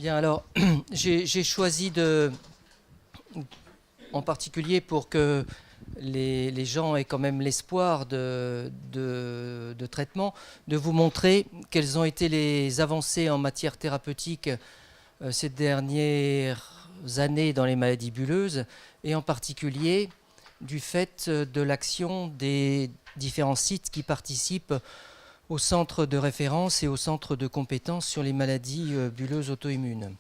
Bien, alors, j'ai choisi en particulier pour que les gens aient quand même l'espoir de traitement, de vous montrer quelles ont été les avancées en matière thérapeutique ces dernières années dans les maladies bulleuses, et en particulier du fait de l'action des différents sites qui participent au centre de référence et au centre de compétences sur les maladies bulleuses auto-immunes.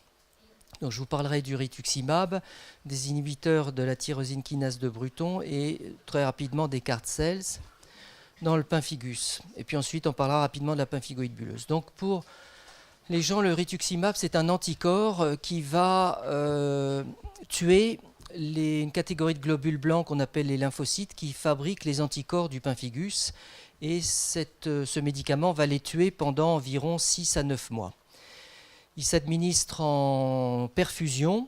Donc je vous parlerai du rituximab, des inhibiteurs de la tyrosine kinase de Bruton et très rapidement des CAR T-cells dans le pemphigus. Et puis ensuite on parlera rapidement de la pemphigoïde bulleuse. Donc pour les gens, le rituximab, c'est un anticorps qui va tuer une catégorie de globules blancs qu'on appelle les lymphocytes qui fabriquent les anticorps du pemphigus. Et ce médicament va les tuer pendant environ 6 à 9 mois. Il s'administre en perfusion,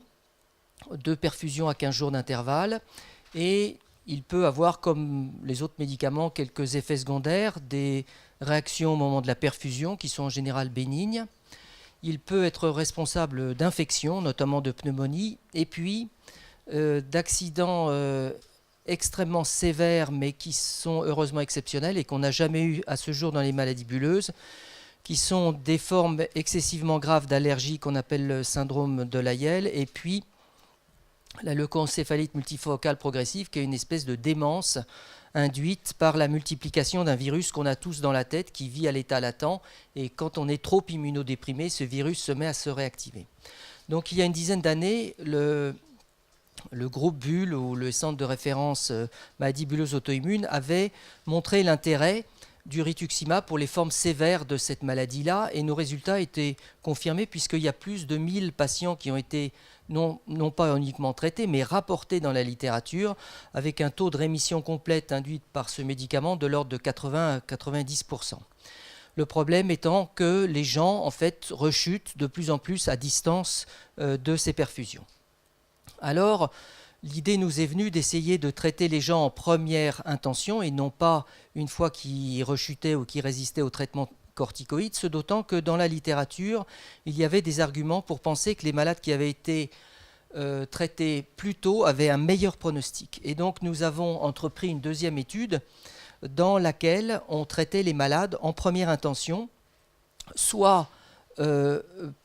2 perfusions à 15 jours d'intervalle, et il peut avoir, comme les autres médicaments, quelques effets secondaires, des réactions au moment de la perfusion qui sont en général bénignes. Il peut être responsable d'infections, notamment de pneumonie, et puis d'accidents extrêmement sévères, mais qui sont heureusement exceptionnels et qu'on n'a jamais eu à ce jour dans les maladies bulleuses, qui sont des formes excessivement graves d'allergie qu'on appelle le syndrome de Lyell, et puis la leucoencéphalite multifocale progressive, qui est une espèce de démence induite par la multiplication d'un virus qu'on a tous dans la tête, qui vit à l'état latent, et quand on est trop immunodéprimé, ce virus se met à se réactiver. Donc il y a une dizaine d'années, le groupe Bull, ou le centre de référence maladies bulleuses auto-immunes, avait montré l'intérêt du rituximab pour les formes sévères de cette maladie-là, et nos résultats étaient confirmés puisqu'il y a plus de 1000 patients qui ont été non pas uniquement traités, mais rapportés dans la littérature, avec un taux de rémission complète induite par ce médicament de l'ordre de 80 à 90%. Le problème étant que les gens, en fait, rechutent de plus en plus à distance de ces perfusions. Alors, l'idée nous est venue d'essayer de traiter les gens en première intention et non pas une fois qu'ils rechutaient ou qu'ils résistaient au traitement corticoïde, ce d'autant que dans la littérature, il y avait des arguments pour penser que les malades qui avaient été traités plus tôt avaient un meilleur pronostic. Et donc nous avons entrepris une deuxième étude dans laquelle on traitait les malades en première intention, soit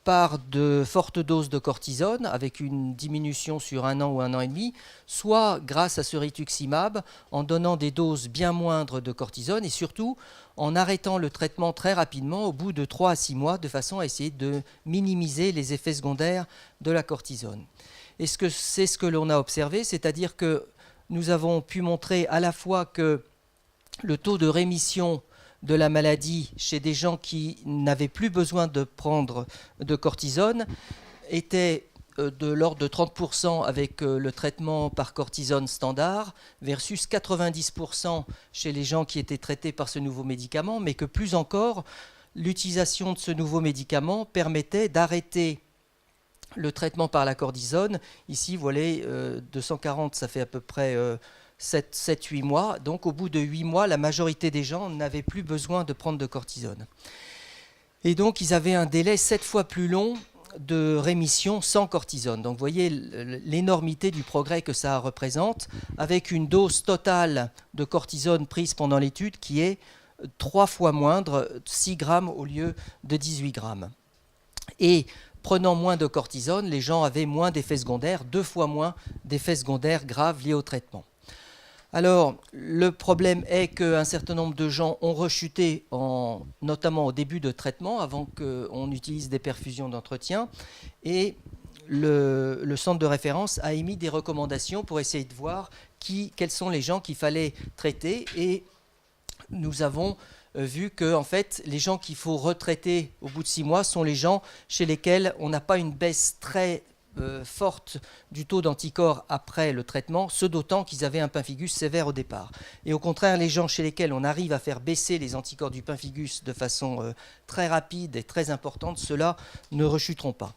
par de fortes doses de cortisone avec une diminution sur 1 an ou 1 an et demi, soit grâce à ce rituximab en donnant des doses bien moindres de cortisone et surtout en arrêtant le traitement très rapidement au bout de 3 à 6 mois de façon à essayer de minimiser les effets secondaires de la cortisone. Et c'est ce que l'on a observé, c'est-à-dire que nous avons pu montrer à la fois que le taux de rémission de la maladie chez des gens qui n'avaient plus besoin de prendre de cortisone était de l'ordre de 30% avec le traitement par cortisone standard versus 90% chez les gens qui étaient traités par ce nouveau médicament, mais que plus encore, l'utilisation de ce nouveau médicament permettait d'arrêter le traitement par la cortisone. Ici, vous voyez, 240, ça fait à peu près 7-8 mois. Donc au bout de 8 mois, la majorité des gens n'avaient plus besoin de prendre de cortisone. Et donc ils avaient un délai 7 fois plus long de rémission sans cortisone. Donc vous voyez l'énormité du progrès que ça représente, avec une dose totale de cortisone prise pendant l'étude qui est 3 fois moindre, 6 grammes au lieu de 18 grammes. Et prenant moins de cortisone, les gens avaient moins d'effets secondaires, 2 fois moins d'effets secondaires graves liés au traitement. Alors, le problème est qu'un certain nombre de gens ont rechuté, notamment au début de traitement, avant qu'on utilise des perfusions d'entretien. Et le centre de référence a émis des recommandations pour essayer de voir quels sont les gens qu'il fallait traiter. Et nous avons vu que en fait, les gens qu'il faut retraiter au bout de 6 mois sont les gens chez lesquels on n'a pas une baisse très forte du taux d'anticorps après le traitement, ce d'autant qu'ils avaient un pemphigus sévère au départ. Et au contraire, les gens chez lesquels on arrive à faire baisser les anticorps du pemphigus de façon très rapide et très importante, ceux-là ne rechuteront pas.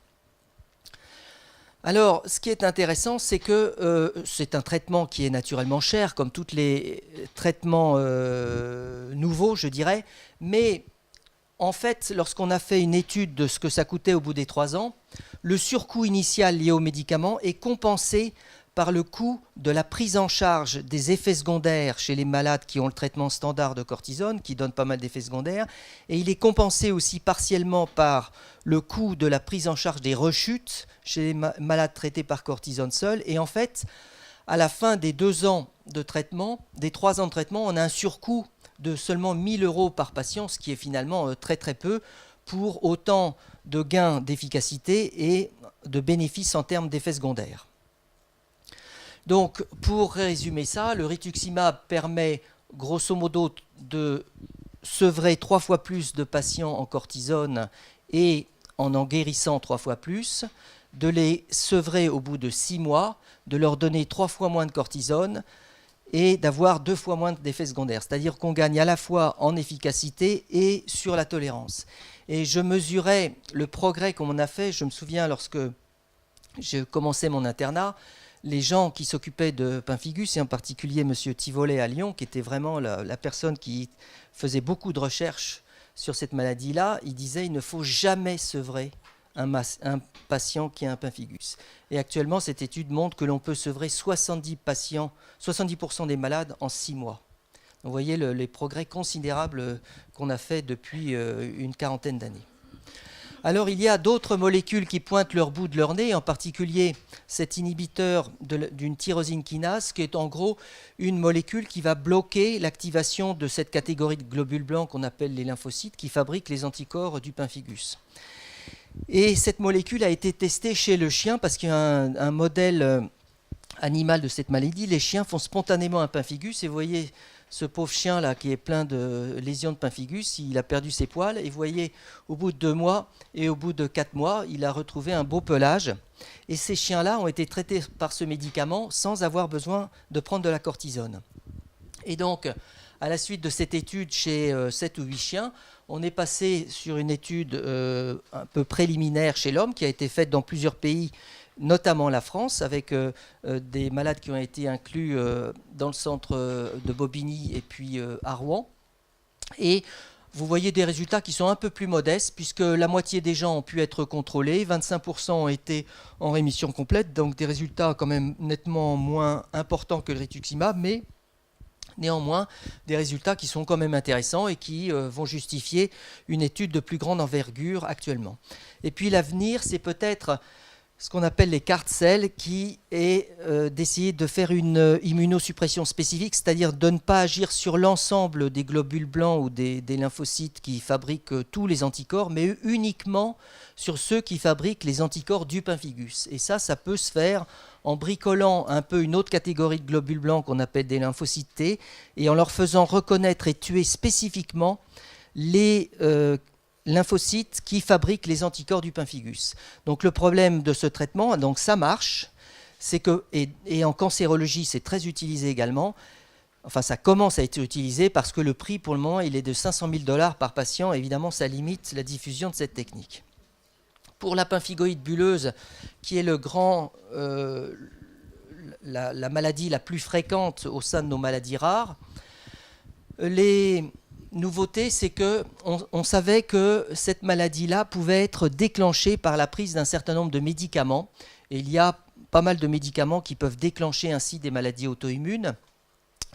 Alors, ce qui est intéressant, c'est que c'est un traitement qui est naturellement cher, comme tous les traitements nouveaux, je dirais, mais en fait, lorsqu'on a fait une étude de ce que ça coûtait au bout des 3 ans, le surcoût initial lié aux médicaments est compensé par le coût de la prise en charge des effets secondaires chez les malades qui ont le traitement standard de cortisone, qui donne pas mal d'effets secondaires, et il est compensé aussi partiellement par le coût de la prise en charge des rechutes chez les malades traités par cortisone seul. Et en fait, à la fin des 2 ans de traitement, des 3 ans de traitement, on a un surcoût de seulement 1 000 € par patient, ce qui est finalement très très peu pour autant de gains d'efficacité et de bénéfices en termes d'effets secondaires. Donc, pour résumer ça, le rituximab permet grosso modo de sevrer 3 fois plus de patients en cortisone et en guérissant 3 fois plus, de les sevrer au bout de 6 mois, de leur donner 3 fois moins de cortisone et d'avoir 2 fois moins d'effets secondaires. C'est-à-dire qu'on gagne à la fois en efficacité et sur la tolérance. Et je mesurais le progrès qu'on a fait. Je me souviens, lorsque j'ai commencé mon internat, les gens qui s'occupaient de pemphigus, et en particulier M. Tivolet à Lyon, qui était vraiment la personne qui faisait beaucoup de recherches sur cette maladie-là, il disait qu'il ne faut jamais sevrer un patient qui a un pemphigus. Et actuellement, cette étude montre que l'on peut sevrer 70% des malades en 6 mois. Donc, vous voyez les progrès considérables qu'on a fait depuis une quarantaine d'années. Alors, il y a d'autres molécules qui pointent leur bout de leur nez, en particulier cet inhibiteur d'une tyrosine kinase, qui est en gros une molécule qui va bloquer l'activation de cette catégorie de globules blancs qu'on appelle les lymphocytes, qui fabriquent les anticorps du pemphigus. Et cette molécule a été testée chez le chien parce qu'il y a un modèle animal de cette maladie. Les chiens font spontanément un pemphigus et vous voyez ce pauvre chien là qui est plein de lésions de pemphigus, il a perdu ses poils et vous voyez au bout de 2 mois et au bout de 4 mois, il a retrouvé un beau pelage. Et ces chiens-là ont été traités par ce médicament sans avoir besoin de prendre de la cortisone. Et donc, à la suite de cette étude chez 7 ou 8 chiens, on est passé sur une étude un peu préliminaire chez l'homme qui a été faite dans plusieurs pays, notamment la France, avec des malades qui ont été inclus dans le centre de Bobigny et puis à Rouen. Et vous voyez des résultats qui sont un peu plus modestes, puisque la moitié des gens ont pu être contrôlés, 25% ont été en rémission complète, donc des résultats quand même nettement moins importants que le rituximab, mais néanmoins des résultats qui sont quand même intéressants et qui vont justifier une étude de plus grande envergure actuellement. Et puis l'avenir, c'est peut-être ce qu'on appelle les CAR T-cells, qui est d'essayer de faire une immunosuppression spécifique, c'est-à-dire de ne pas agir sur l'ensemble des globules blancs ou des lymphocytes qui fabriquent tous les anticorps, mais uniquement sur ceux qui fabriquent les anticorps du pemphigus. Et ça peut se faire en bricolant un peu une autre catégorie de globules blancs qu'on appelle des lymphocytes T, et en leur faisant reconnaître et tuer spécifiquement les lymphocytes qui fabriquent les anticorps du pemphigus. Donc le problème de ce traitement, donc ça marche, c'est que, et en cancérologie c'est très utilisé également, enfin ça commence à être utilisé parce que le prix pour le moment il est de 500 000 $ par patient, évidemment ça limite la diffusion de cette technique. Pour la pemphigoïde bulleuse, qui est la maladie la plus fréquente au sein de nos maladies rares, les nouveautés, c'est qu'on savait que cette maladie-là pouvait être déclenchée par la prise d'un certain nombre de médicaments. Et il y a pas mal de médicaments qui peuvent déclencher ainsi des maladies auto-immunes.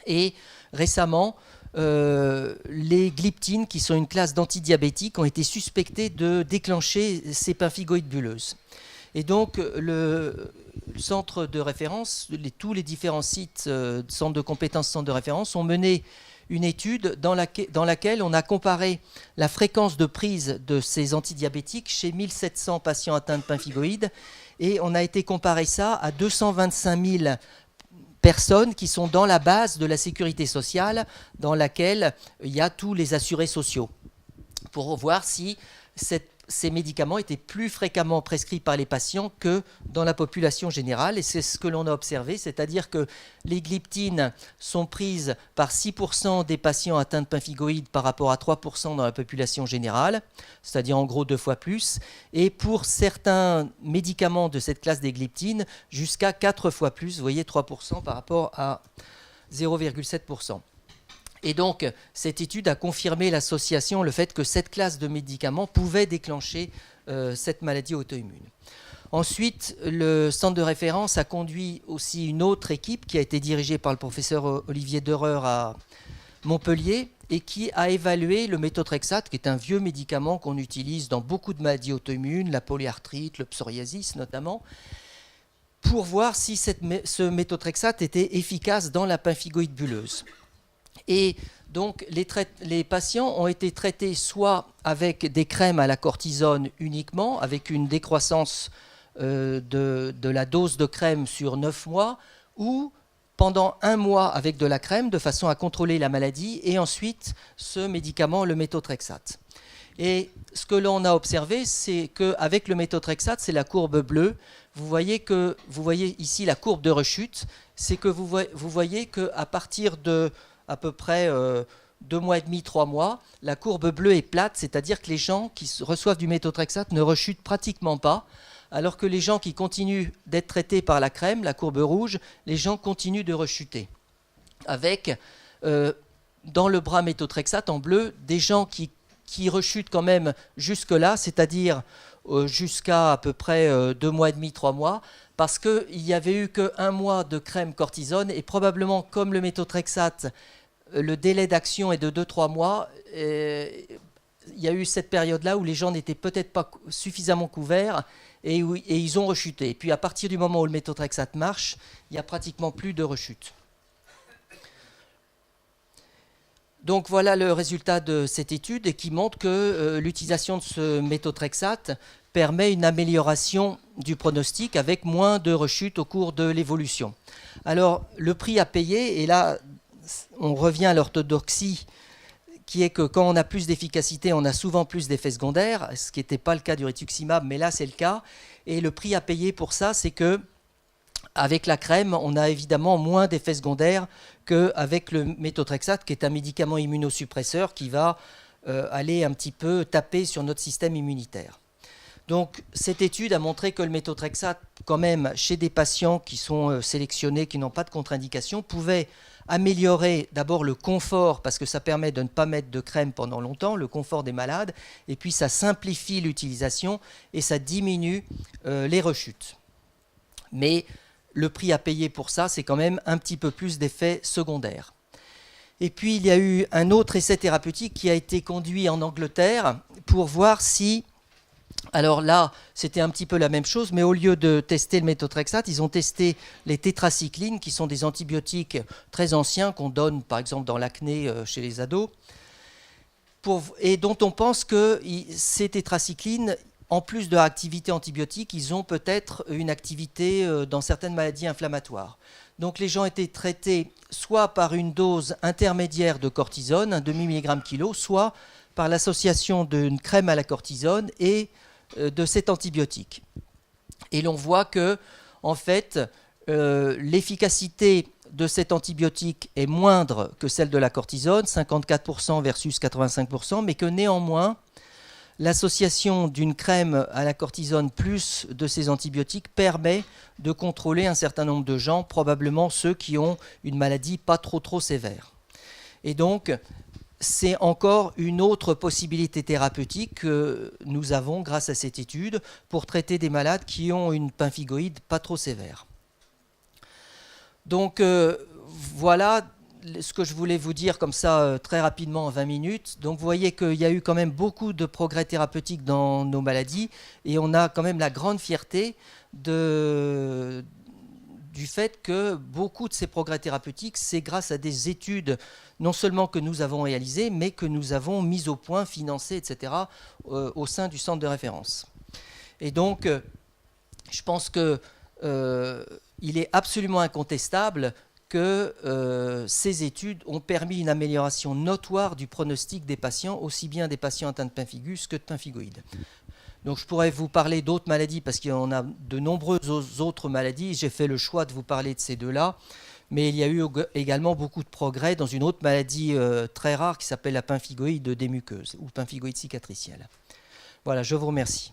Et récemment, les gliptines, qui sont une classe d'antidiabétiques, ont été suspectés de déclencher ces pemphigoïdes bulleuses. Et donc, le centre de référence, tous les différents sites, centres de compétences, centres de référence, ont mené une étude dans laquelle on a comparé la fréquence de prise de ces antidiabétiques chez 1700 patients atteints de pemphigoïdes, et on a été comparer ça à 225 000 personnes qui sont dans la base de la sécurité sociale, dans laquelle il y a tous les assurés sociaux, pour voir si ces médicaments étaient plus fréquemment prescrits par les patients que dans la population générale. Et c'est ce que l'on a observé, c'est-à-dire que les gliptines sont prises par 6% des patients atteints de pemphigoïdes par rapport à 3% dans la population générale, c'est-à-dire en gros 2 fois plus. Et pour certains médicaments de cette classe des gliptines, jusqu'à 4 fois plus, vous voyez 3% par rapport à 0,7%. Et donc, cette étude a confirmé l'association, le fait que cette classe de médicaments pouvait déclencher cette maladie auto-immune. Ensuite, le centre de référence a conduit aussi une autre équipe qui a été dirigée par le professeur Olivier Dereur à Montpellier et qui a évalué le méthotrexate, qui est un vieux médicament qu'on utilise dans beaucoup de maladies auto-immunes, la polyarthrite, le psoriasis notamment, pour voir si ce méthotrexate était efficace dans la pemphigoïde bulleuse. Et donc, les patients ont été traités soit avec des crèmes à la cortisone uniquement, avec une décroissance de la dose de crème sur 9 mois, ou pendant 1 mois avec de la crème, de façon à contrôler la maladie, et ensuite ce médicament, le méthotrexate. Et ce que l'on a observé, c'est qu'avec le méthotrexate, c'est la courbe bleue. Vous voyez ici la courbe de rechute, c'est que vous voyez qu'à partir de à peu près 2 mois et demi, 3 mois, la courbe bleue est plate, c'est-à-dire que les gens qui reçoivent du méthotrexate ne rechutent pratiquement pas, alors que les gens qui continuent d'être traités par la crème, la courbe rouge, les gens continuent de rechuter. Avec, dans le bras méthotrexate en bleu, des gens qui rechutent quand même jusque-là, c'est-à-dire jusqu'à à peu près 2 mois et demi, 3 mois, parce qu'il n'y avait eu qu'1 mois de crème cortisone, et probablement comme le méthotrexate, le délai d'action est de 2-3 mois, il y a eu cette période-là où les gens n'étaient peut-être pas suffisamment couverts et ils ont rechuté. Et puis à partir du moment où le méthotrexate marche, il n'y a pratiquement plus de rechute. Donc voilà le résultat de cette étude et qui montre que l'utilisation de ce méthotrexate permet une amélioration du pronostic avec moins de rechutes au cours de l'évolution. Alors le prix à payer, et là on revient à l'orthodoxie, qui est que quand on a plus d'efficacité, on a souvent plus d'effets secondaires, ce qui n'était pas le cas du rituximab, mais là c'est le cas. Et le prix à payer pour ça, c'est que avec la crème, on a évidemment moins d'effets secondaires qu'avec le méthotrexate, qui est un médicament immunosuppresseur qui va aller un petit peu taper sur notre système immunitaire. Donc cette étude a montré que le méthotrexate, quand même, chez des patients qui sont sélectionnés, qui n'ont pas de contre-indication, pouvait améliorer d'abord le confort, parce que ça permet de ne pas mettre de crème pendant longtemps, le confort des malades, et puis ça simplifie l'utilisation et ça diminue les rechutes. Mais le prix à payer pour ça, c'est quand même un petit peu plus d'effets secondaires. Et puis il y a eu un autre essai thérapeutique qui a été conduit en Angleterre pour voir si... Alors là, c'était un petit peu la même chose, mais au lieu de tester le méthotrexate, ils ont testé les tétracyclines, qui sont des antibiotiques très anciens qu'on donne, par exemple, dans l'acné chez les ados, et dont on pense que ces tétracyclines, en plus de leur activité antibiotique, ils ont peut-être une activité dans certaines maladies inflammatoires. Donc les gens étaient traités soit par une dose intermédiaire de cortisone, un demi-milligramme kilo, soit par l'association d'une crème à la cortisone et de cet antibiotique. Et l'on voit que, en fait, l'efficacité de cet antibiotique est moindre que celle de la cortisone, 54% versus 85%, mais que néanmoins, l'association d'une crème à la cortisone plus de ces antibiotiques permet de contrôler un certain nombre de gens, probablement ceux qui ont une maladie pas trop sévère. Et donc, c'est encore une autre possibilité thérapeutique que nous avons grâce à cette étude pour traiter des malades qui ont une pemphigoïde pas trop sévère. Donc voilà ce que je voulais vous dire comme ça très rapidement en 20 minutes. Donc vous voyez qu'il y a eu quand même beaucoup de progrès thérapeutiques dans nos maladies et on a quand même la grande fierté du fait que beaucoup de ces progrès thérapeutiques, c'est grâce à des études non seulement que nous avons réalisées, mais que nous avons mises au point, financées, etc., au sein du centre de référence. Et donc, je pense qu'il est absolument incontestable que ces études ont permis une amélioration notoire du pronostic des patients, aussi bien des patients atteints de pemphigus que de pemphigoïde. Donc je pourrais vous parler d'autres maladies parce qu'il y en a de nombreuses autres maladies. J'ai fait le choix de vous parler de ces deux-là. Mais il y a eu également beaucoup de progrès dans une autre maladie très rare qui s'appelle la pemphigoïde des muqueuses ou pemphigoïde cicatricielle. Voilà, je vous remercie.